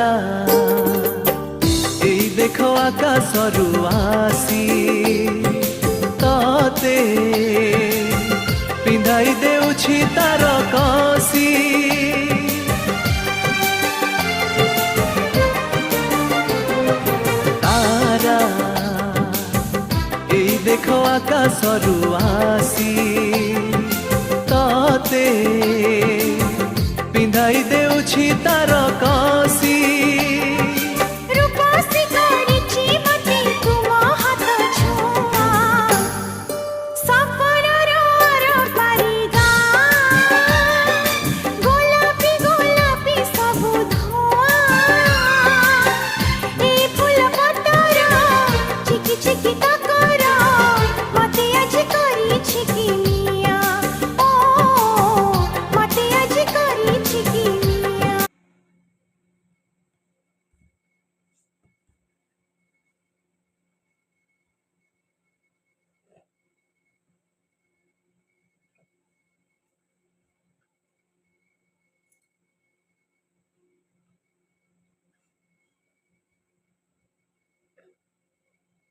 तारा एई देखो आकाशरू आसी तते पिंधाई देउछि तार कसी तारा एई देखो आकाशरू आसी तते पिंधाई देउछि तार कसी